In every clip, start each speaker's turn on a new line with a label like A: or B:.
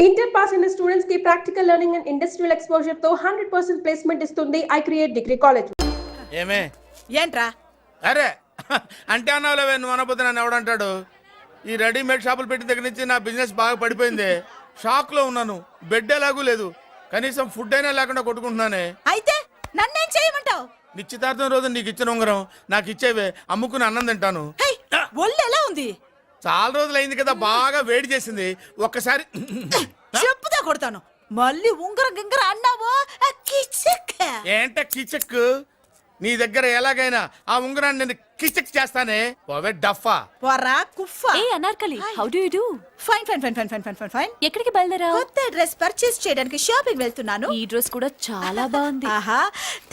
A: Inter pass అయిన students కి practical learning and industrial exposure తో 100% ప్లేస్మెంట్ ఇస్తుంది ఐ క్రియేట్ డిగ్రీ కాలేజ్.
B: ఏమే
C: ఏంట్రా?
B: అరే అంటే అన్నావులేవే, నువ్వు అనబోతే నన్ను ఎవడంటాడు. ఈ రెడీమేడ్ షాపులు పెట్టిన దగ్గర నుంచి నా బిజినెస్ బాగా పడిపోయింది. షాక్ లో ఉన్నాను, బెడ్ ఎలాగూ లేదు, కనీసం ఫుడ్ అయినా లేకుండా కొట్టుకుంటున్నానే.
C: అయితే నన్నేం చేయమంటావు?
B: నిశ్చితార్థం రోజు నీకు ఇచ్చిన ఉంగరం నాకు ఇచ్చేవే, అమ్ముకుని అన్నం తింటాను.
C: ఒళ్ళు ఎలా ఉంది?
B: చాలా రోజులు అయింది కదా, బాగా వేడి చేసింది. ఒక్కసారి
C: చెప్పుదా కొడతాను. మళ్ళీ ఉంగరం గింగర అన్నావో
B: ఏంట కిచక్. నీ దగ్గర ఎలాగైనా ఆ ఉంగరాన్ని నేను కిచక్ చేస్తానే. పోవే డఫా.
C: పోరా కుఫా.
D: ఏ Anarkali, how do you do?
C: Fine fine fine fine fine fine fine fine.
D: ఎక్కడికి బయలుదేరావు?
C: కొత్త డ్రెస్ పర్చేస్ చేయడానికి షాపింగ్ వెళ్తున్నాను.
D: ఈ డ్రెస్ కూడా చాలా బాగుంది.
C: ఆహా,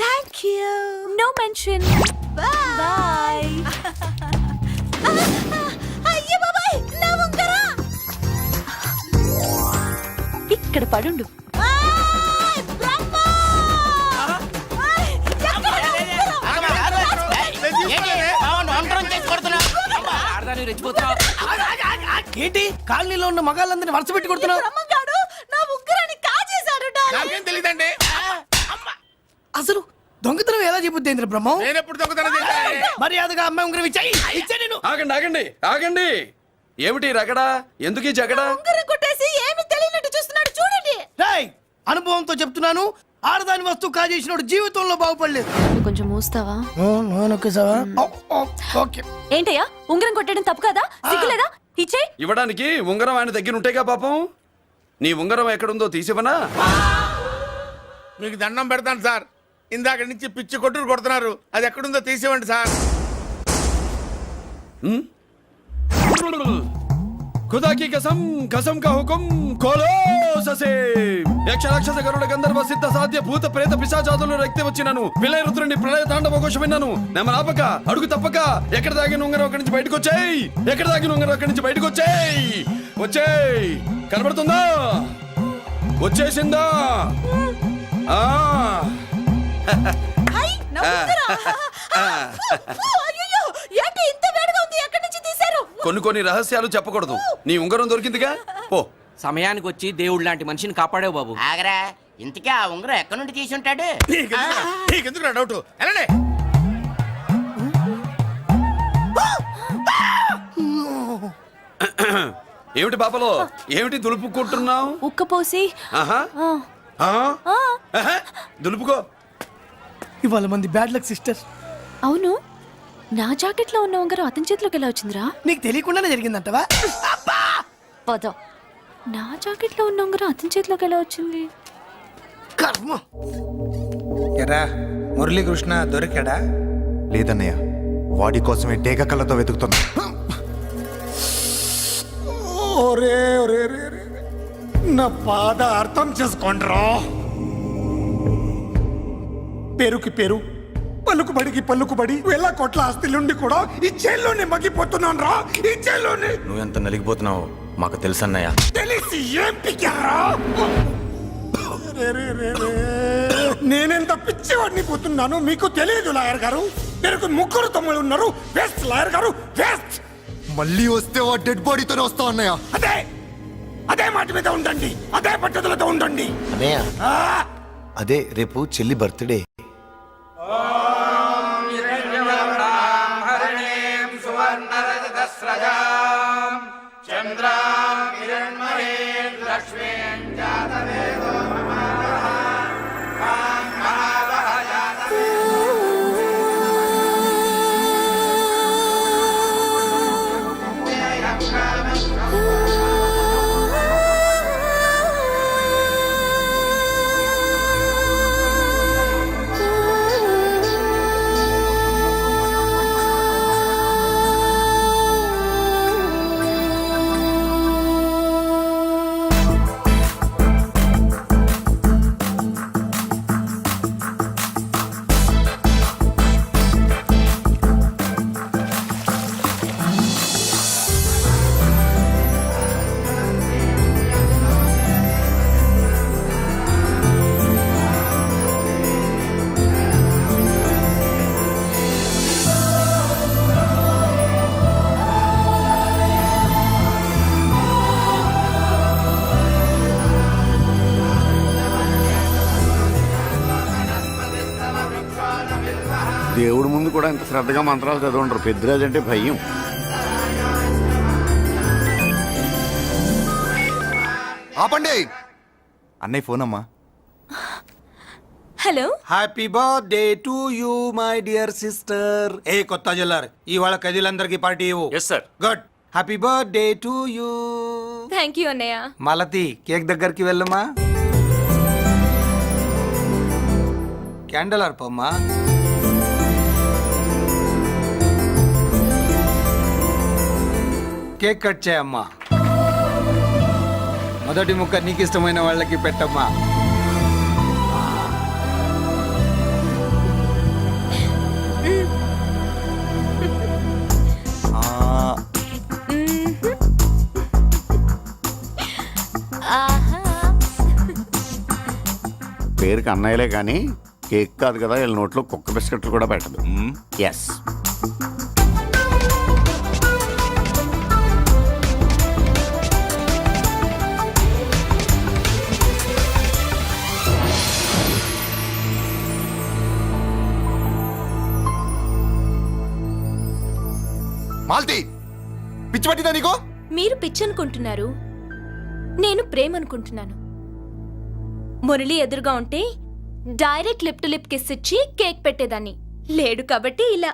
C: థాంక్యూ.
D: No mention.
C: బై. అయ్యో బాబాయ్, నా ఉంగరం
D: ఇక్కడ పడుండు.
E: ఏంటి కాలనీలో ఉన్న మగాళ్ళందరినీ వరుస పెట్టి కొడుతున్నావు?
C: నా ఉంగరాన్ని కాజేశాడు.
B: నాకేం తెలియదండి.
E: అసలు దొంగతనం ఎలా చెబుద్ది బ్రహ్మం?
B: నేను ఎప్పుడు దొంగతనం చేశాను?
E: మర్యాదగా అమ్మాయి ఉంగరం ఇచ్చా నేను.
F: ఆగండి ఆగండి ఆగండి. ఏమిటి రగడా? ఎందుకు జగడా?
C: ఉంగరం కొట్టేసి ఏమి తెలియనట్టు చూస్తున్నాడు, చూడండి.
E: రేయ్, అనుభవంతో చెప్తున్నాను, ఆడదాని వస్తువు కాజేసినోడు జీవితంలో బాగుపడలేదు.
D: కొంచెం మూస్తావా?
E: ఓకే.
D: ఏంటయ్యా, ఉంగరం కొట్టడం తప్పు కదా? సిగ్గులేదా? ఇచ్చే.
F: ఇవ్వడానికి ఉంగరం ఆయన దగ్గర ఉంటేగా పాపం. నీ ఉంగరం ఎక్కడుందో తీసివనా?
B: మీకు దండం పెడతాను సార్, ఇందాక నుంచి పిచ్చి కొట్టుడు కొడుతున్నారు. అది ఎక్కడుందో తీసివ్వండి సార్.
F: खुदा की कसम कसम का हुकुम खोलो ससे యక్ష రాక్షస గరుడ గంధర్వ సిద్ధ సాధ్య భూత ప్రేత పిశాచాదులు రక్తి వచ్చినాను విలయ రుద్రుని ప్రళయ తాండవ ఘోష విన్నాను. నెమలాపక అడుగు తప్పక ఎక్కడ దాగిన ఉంగరం అక్కడి నుంచి బయటకు వచ్చేయ్. ఎక్కడ దాగిన ఉంగరం అక్కడి నుంచి బయటకు వచ్చేయ్. వచ్చేయ్. కనబడుతుందా? వచ్చేసిందా? ఆ
C: హై, నా ఉంగరం. అయ్యో, ఏంటి ఇంత వేడిగా ఉంది? ఎక్కడి నుంచి తీశారు?
F: కొన్ని రహస్యాలు చెప్పకూడదు. నీ ఉంగరం దొరికిందిగా, పో.
G: సమయానికి వచ్చి దేవుడు లాంటి మనిషిని కాపాడావు బాబు.
H: ఆగరా, ఇంతకీ ఆ ఉంగరం ఎక్కడి నుండి తీసి ఉంటాడు?
B: నీకెందుకు డౌట్? వెళ్ళండి.
F: ఏమిటి బాపలో, ఏమిటి దులుపుకుంటున్నావు?
D: ఉక్కపోసి.
F: ఆహా. దులుపుకో.
E: ఇవాళ మంది బ్యాడ్ లక్ సిస్టర్.
D: అవును, నా జాకెట్ లో ఉన్న ఉంగరం అతని చేతిలోకి ఎలా వచ్చిందిరా?
E: నీకు తెలియకుండానే జరిగిందంటవా?
D: పద. నా జాకెట్ లో ఉన్న ఉంగరం అతని చేతిలోకి ఎలా వచ్చింది?
E: కర్మ.
I: ఎరా మురళీకృష్ణ దొరికాడా?
J: లేదన్నయ్య, వాడి కోసమే డేగ కళ్ళతో వెతుకుతున్నా.
I: నా బాధ అర్థం చేసుకోండ్రా. పేరుకి పేరు, పలుకుబడికి పలుకుబడి వేల కోట్ల ఆస్తిలుండి కూడా ఈ జైల్లోనే మగ్గిపోతున్నాను రా. ఈ జైల్లోనే.
J: నువ్వెంత నలిగిపోతున్నావు మాకు తెలుసన్నయ్య.
I: తెలిసి ఏం పిక్కారా? నేనెంత పిచ్చివాడిని పోతున్నాను మీకు తెలియదు లాయర్ గారు. పేరుకు ముగ్గురు తమ్ముళ్ళు ఉన్నారు. వేస్ట్ లాయర్ గారు, వేస్ట్.
J: మళ్ళీ వస్తే ఆ డెడ్ బాడీతోనే వస్తావు అన్నయ్య.
I: అదే మాట మీద ఉండండి, అదే పట్టుదలతో ఉండండి
J: అన్నయ్య. అదే రేపు చెల్లి బర్త్డే.
K: దేవుడి ముందు కూడా ఇంత శ్రద్ధగా మంత్రాలు చదవంటారు. పెద్దిరాజు అంటే భయం.
J: ఆపండి. అన్నయ్య ఫోన్ అమ్మా.
D: Hello.
E: Happy birthday to you my dear sister. ఏ కొత్త జల్లార్, ఇవాళ కదిలందరికీ పార్టీ ఇవ్వు.
G: Yes sir.
E: Good. Happy birthday to you.
D: Thank you అన్నయ్య.
E: మలతి కేక్ దగ్గరికి వెళ్ళమ్మా. క్యాండల్ అర్పమ్మా. కేక్ కట్ చేయమ్మా. మొదటి ముక్క నీకు ఇష్టమైన వాళ్ళకి పెట్టమ్మా.
K: పేరుకి అన్నయ్యలే కానీ కేక్ కాదు కదా, వీళ్ళ నోట్లో కుక్క బిస్కెట్లు కూడా పెట్టదు. ఎస్.
J: మాల్తి, పిచ్చి పట్టిందా నీకు?
D: మీరు పిచ్చి అనుకుంటున్నారు, నేను ప్రేమ అనుకుంటున్నాను. మురళి ఎదురుగా ఉంటే direct lip to lip kiss ఇచ్చి కేక్ పెట్టేదాన్ని. లేడు కాబట్టి ఇలా.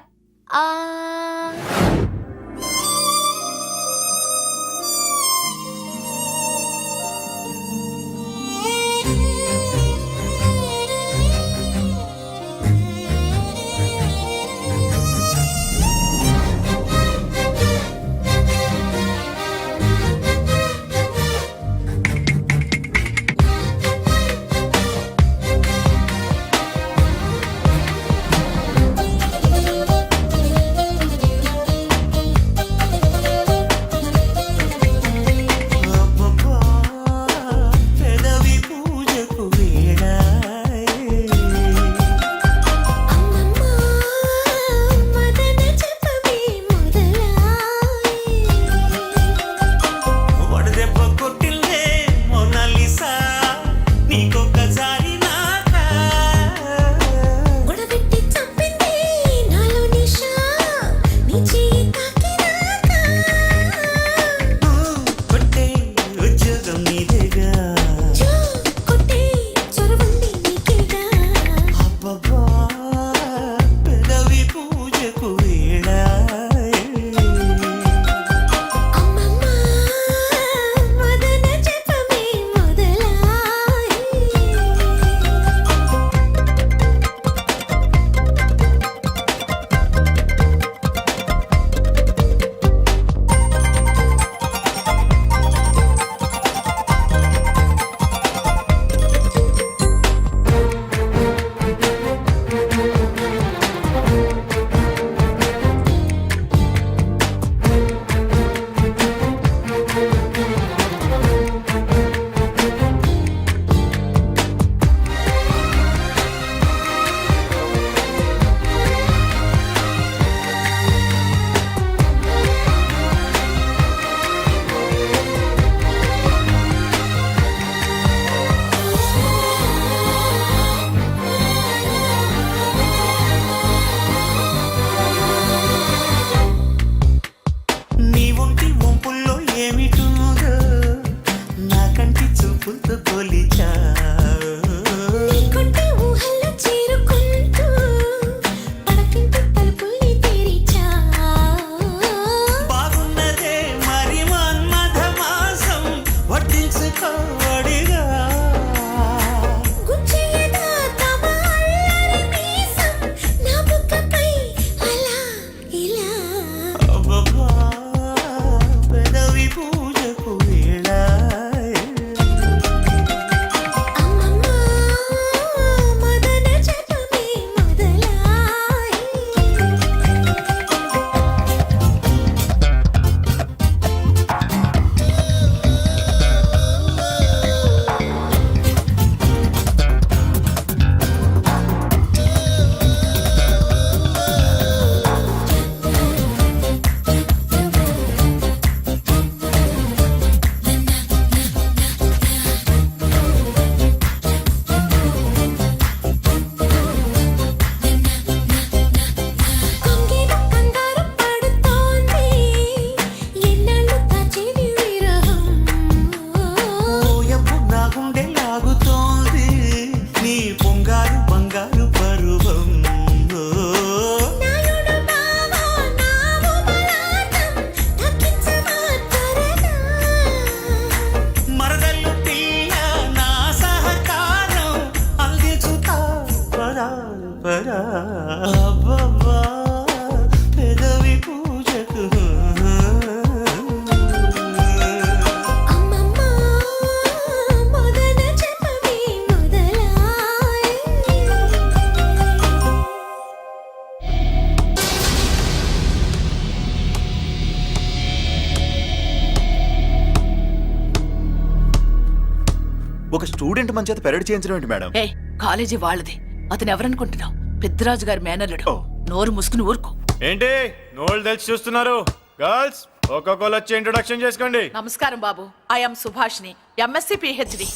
J: ఒక స్టూడెంట్ మన చేత పెరడ్ చేయించడం ఏంటి మేడం?
C: ఏ కాలేజీ వాళ్ళది. అతను ఎవరనుకుంటున్నావు? పెద్దరాజు గారి మేనల్లుడు. నోరు ముసుకుని ఊరుకో.
J: ఏంటి నోళ్ళు తెచ్చి చూస్తున్నారు? గర్ల్స్ ఒక్కొక్కరు వచ్చి ఇంట్రొడక్షన్ చేసుకోండి.
C: నమస్కారం బాబు. ఐఎమ్ సుభాష్ని, ఎంఎస్సి పిహెచ్డి.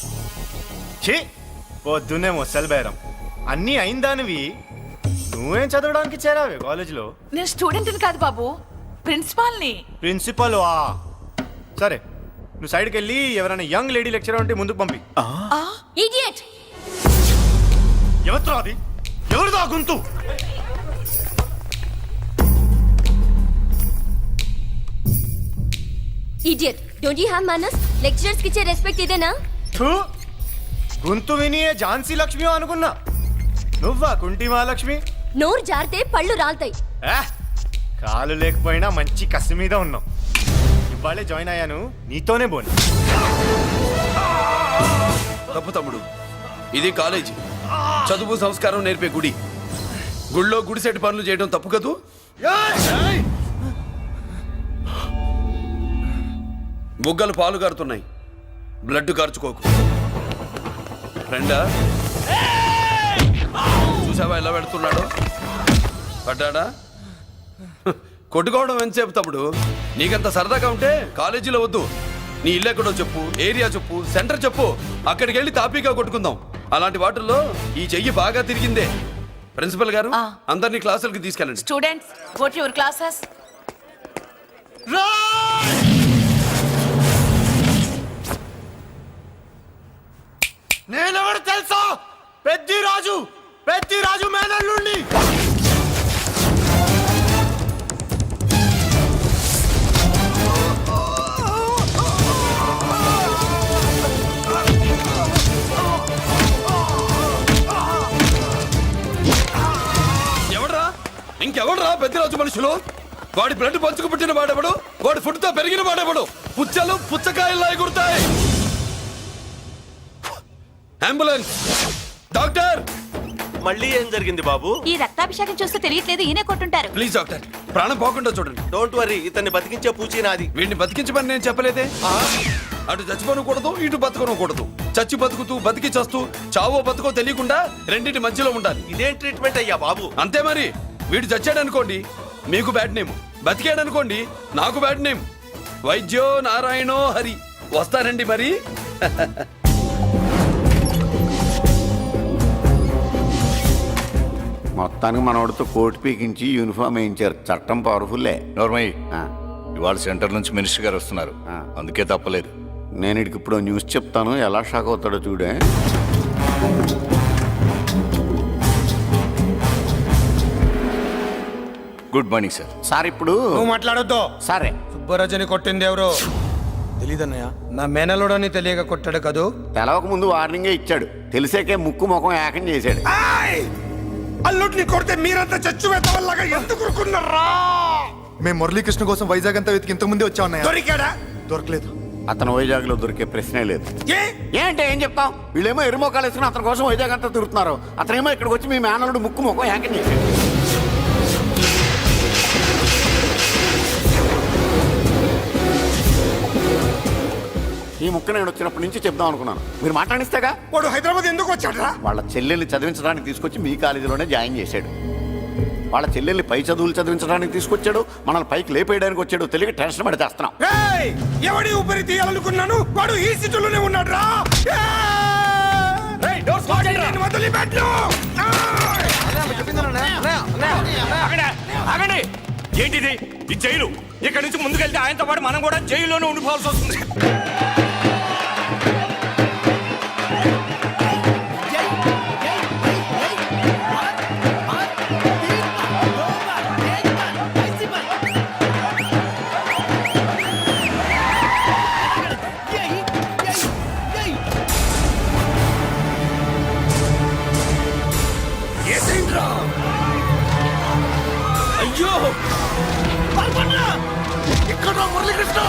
J: ఛీ పొద్దున్నే ముసలి బేరం అన్నీ అయిందానివి నువ్వేం చదవడానికి చేరావే కాలేజీలో?
C: నేను స్టూడెంట్ని కాదు బాబు, ప్రిన్సిపాల్ని.
J: ప్రిన్సిపల్ వా? సరే నువ్వు సైడ్కి వెళ్ళి ఎవరైనా యంగ్ లేడీ లెక్చరర్ ఉంటే ముందుకు పంపి.
D: ఇడియట్!
J: ఎవరితో అది? ఎవరిదో ఆ గొంతు?
D: Idiot! Don't you have manners? Lecturers కి ఇచ్చే రెస్పెక్ట్ ఇదేనా?
J: థూ, గొంతు విని ఝాన్సీ లక్ష్మి అనుకున్నా. నువ్వా కుంటి మహాలక్ష్మి?
D: నోరు జారితే పళ్ళు రాల్తాయి.
J: కాలు లేకపోయినా మంచి కసి మీద ఉన్నావు. ఇవాళే జాయిన్ అయ్యాను, నీతోనే బోని.
F: తప్పు తమ్ముడు, ఇది కాలేజీ, చదువు సంస్కారం నేర్పే గుడి. గుళ్ళో గుడిసెట్ పనులు చేయడం తప్పు కదూ? బుగ్గలు పాలు కారుతున్నాయి, బ్లడ్ కార్చుకోకు. ఫ్రెండా, చూసావా ఎలా పెడుతున్నాడు? పడ్డాడా? కొట్టుకోవడం ఎంతసేపు తమ్ముడు? నీకంత సరదాగా ఉంటే కాలేజీలో వద్దు. నీ ఇల్లు ఎక్కడో చెప్పు, ఏరియా చెప్పు, సెంటర్ చెప్పు, అక్కడికి వెళ్ళి తాపీగా కొట్టుకుందాం. అలాంటి వాటిల్లో ఈ చెయ్యి బాగా తిరిగిందే. ప్రిన్సిపల్ గారు, అందరినీ క్లాసులకి తీసుకెళ్ళండి.
C: Students, go to your classes.
J: నేనెవరు తెలుసా? పెద్దిరాజు మేనల్లుండి.
F: ఇంకెవడరా పెద్దరాజు మనుషులు? వాడి బ్లడ్ పంచుకు పుట్టిన వాడెవడు? వాడి ఫుడ్తో పెరిగిన వాడెవడు? పుచ్చలు పుచ్చకాయల్లా ఎగురుతాయి. అంబులెన్స్! డాక్టర్!
J: మళ్ళీ ఏం జరిగింది బాబు?
D: ఈ రక్తాభిషేకం చూస్తే తెలియట్లేదు, ఈయనే కొట్టుంటారు.
F: ప్లీజ్ డాక్టర్, ప్రాణం పోకుండా చూడండి.
J: డోంట్ వరీ, ఇతన్ని బతికించే పూచి నాది.
F: వీడిని బతికించమని నేను చెప్పలేదే. అటు చచ్చిపోనకూడదు, ఇటు బతకనకూడదు. చచ్చి బతుకుతూ, బతికి చస్తూ, చావో బతుకో తెలియకుండా రెండింటి మధ్యలో ఉండాలి.
J: ఇదేం ట్రీట్మెంట్ అయ్యా బాబు?
F: అంతే మరి. వీడు చచ్చాడనుకోండి, మీకు బ్యాడ్ నేమ్. బతికాడనుకోండి, నాకు బ్యాడ్ నేమ్. వైద్యో నారాయణో హరి. వస్తారండి మరి.
K: మొత్తానికి మనోడితో కోట్ పీకించి యూనిఫామ్ వేయించారు. చట్టం పవర్ఫుల్లే.
L: నోర్మయ్య, ఇవాళ సెంటర్ నుంచి మినిస్టర్ గారు వస్తున్నారు, అందుకే తప్పలేదు.
K: నేను ఇడికి ఇప్పుడు న్యూస్ చెప్తాను, ఎలా షాక్ అవుతాడో చూడే.
L: Good morning sir.
K: సార్ ఇప్పుడు
I: నువ్వు మాట్లాడొద్దు.
K: సరే,
I: సుబ్బరాజుని కొట్టింది ఎవరు? తెలీదన్నయ్య. నా మేనలోడని తెలియక కొట్టాడు కదూ.
K: తెలవక ముందు వార్నింగే ఇచ్చాడు, తెలిసాకే ముక్కు ముఖం ఏకం చేశాడు.
I: అల్లుడిని కొడితే మీరంతా చచ్చు వెతవల్లాగా ఎందుకు ఊరుకున్నారా?
J: మేము మురళీకృష్ణ కోసం వైజాగ్ అంతా వెతికి ఇంతకు ముందే వచ్చా ఉన్నాయా?
I: దొరికాడా?
J: దొరకలేదు.
K: అతను వైజాగ్ లో దొరికే ప్రశ్నే లేదు.
I: ఏ
K: ఏంటే ఏం చెప్తాం? వీళ్ళేమో ఎరుమొక్కలు వేసుకుని అతని కోసం వైజాగ్ అంతా తిరుగుతున్నారు. అతనేమో ఇక్కడికి వచ్చి మీ మేనలుడు ముక్కు ముఖం ఏకం చేశాడు. ఈ ముక్క నేను వచ్చినప్పటి నుంచి చెప్దాం అనుకున్నాను, మీరు మాట్లాడిస్తేగా.
I: వాడు హైదరాబాద్ ఎందుకు వచ్చాడరా?
K: వాళ్ళ చెల్లెల్ని చదివించడానికి తీసుకొచ్చి మీ కాలేజీలోనే జాయిన్ చేశాడు. వాళ్ళ చెల్లెల్ని పై చదువులు చదివించడానికి తీసుకొచ్చాడు, మనల్ని పైకి లేపేయడానికి వచ్చాడు. తెలియక టెన్షన్ పడి చేస్తున్నాం.
I: ఎవడి ఊపిరి తీయాలనుకున్నాను, వాడు ఈ సిటీలోనే ఉన్నాడు రా.
L: ఏంటిది? ఈ జైలు. ఇక్కడ నుంచి ముందుకెళ్తే ఆయనతో పాటు మనం కూడా జైల్లోనే ఉండిపోవాల్సి వస్తుంది.
F: అయ్యో,
I: ఇక్కడ మురళీకృష్ణ.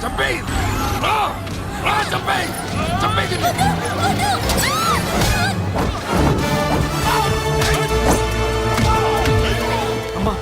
I: చంపేయ్ రా, చంపేయ్, చంపేయ్. అమ్మా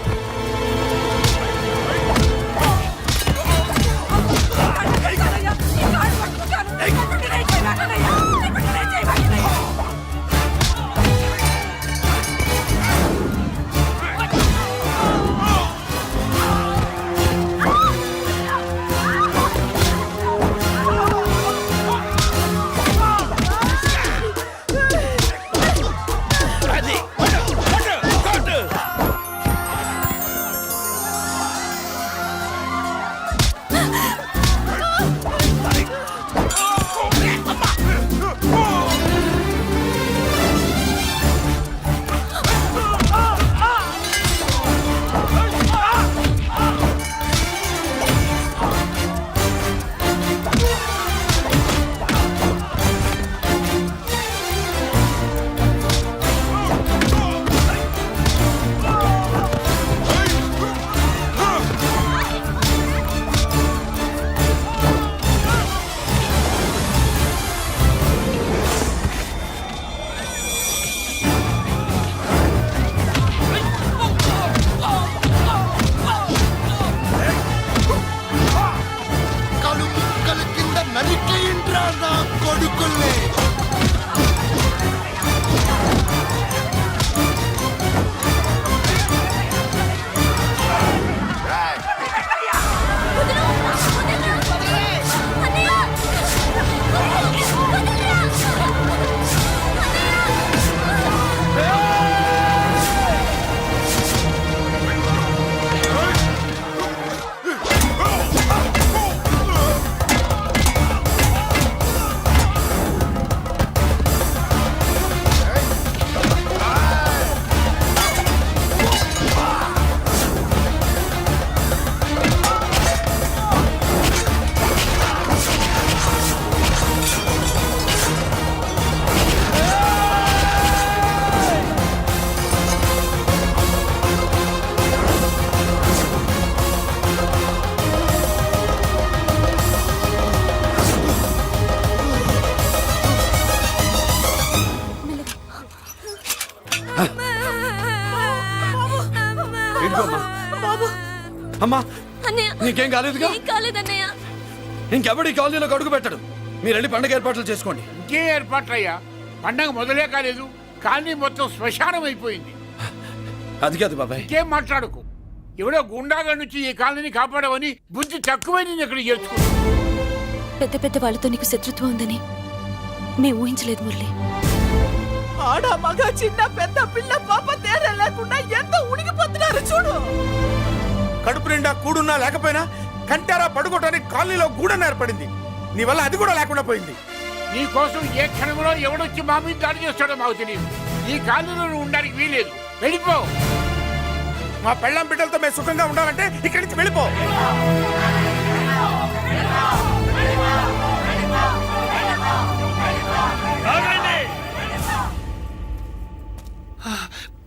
F: అమ్మా
D: అన్నయ్య
F: నీకేం కాలేదుగా?
D: ఏం కాలేదన్నయ్య.
F: ఇంకెవడి కాలనీలోకి అడుగు పెట్టడు. మీరు వెళ్ళి పండుగ ఏర్పాట్లు చేసుకోండి.
B: ఇంకే ఏర్పాట్లయ్యా, పండగ మొదలే కాలేదు కానీ మొత్తం శ్మశానం అయిపోయింది.
F: అది కాదు బాబాయ్.
B: ఇంకేం మాట్లాడుకు. ఎవడో గుండాగా నుంచి ఈ కాలనీని కాపాడవని బుద్ధి తక్కువై నేను ఇక్కడ చేర్చుకున్నా.
D: పెద్ద పెద్ద వాళ్ళతో నీకు శత్రుత్వం ఉందని మేము ఊహించలేదు మురళి.
C: ఆడ మగ చిన్న పెద్ద పిల్ల పాప తేడా లేకుండా ఎంత ఉనికిపోతున్నారు చూడు.
B: కడుపు నిండా కూడున్నా లేకపోయినా కంటారా పడుకోవటానికి కాలనీలో గూడెం ఏర్పడింది. నీ వల్ల అది కూడా లేకుండా పోయింది. నీ కోసం ఏ క్షణంలో ఎవడొచ్చి మా మీద దాడి చేస్తాడో మాకు తెలియదు. ఈ కాలనీలో నువ్వు ఉండడానికి వీలేదు. వెళ్ళిపో. మా పెళ్ళాం బిడ్డలతో మేము సుఖంగా ఉండాలంటే ఇక్కడి నుంచి వెళ్ళిపో.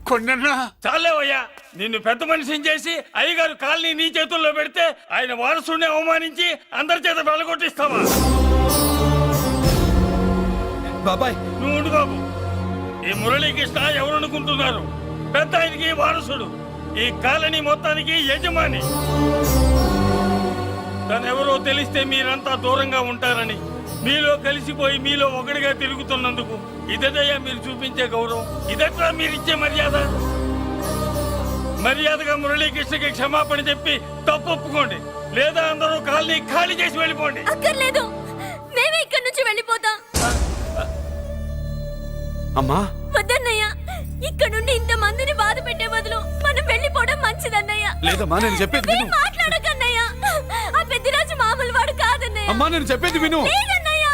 B: కొన్నా
L: చాలేవయ్యా, నిన్ను పెద్ద మనిషిని చేసి అయ్యగారు కాలనీ నీ చేతుల్లో పెడితే ఆయన వారసుని అవమానించి అందరి చేత వెళ్ళగొట్టిస్తావా?
F: బాబాయ్
L: నువ్వు ఉండు బాబు. ఈ మురళీకృష్ణ ఎవరనుకుంటున్నారు? పెద్ద ఆయనకి వారసుడు, ఈ కాలనీ మొత్తానికి యజమాని. తనెవరో తెలిస్తే మీరంతా దూరంగా ఉంటారని మీలో కలిసిపోయి మీలో ఒకటిగా తిరుగుతున్నందుకు ఇదయ్యా మీరు చూపించే గౌరవం. ఇదట్లా మీరిచ్చే మర్యాద. మర్యాదగా మురళీకృష్ణకి క్షమాపణ చెప్పి తప్పు ఒప్పుకోండి, లేదా అందరూ కాలనీ ఖాళీ చేసి వెళ్ళిపోండి.
D: అక్కర్లేదు, మేమే ఇక్కడి నుంచి వెళ్ళిపోతాం.
F: అమ్మా
D: వద్దన్నయ్య, ఇక్కడ నుండి ఇంత మందిని బాధ పెట్టే బదులు మనం వెళ్ళిపోవడం మంచిదన్నయ్య.
F: లేదమ్మా, నేను చెప్పేది విను.
D: మాట్లాడకన్నయ్య, ఆ పెద్దిరాజు మామూలు వాడు కాదన్నయ్య.
F: అమ్మా నేను చెప్పేది విను.
D: లేదన్నయ్య,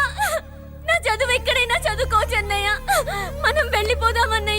D: నా చదువు ఎక్కడైనా చదువుకోవచ్చు అన్నయ్య. మనం వెళ్ళిపోదామన్నయ్య.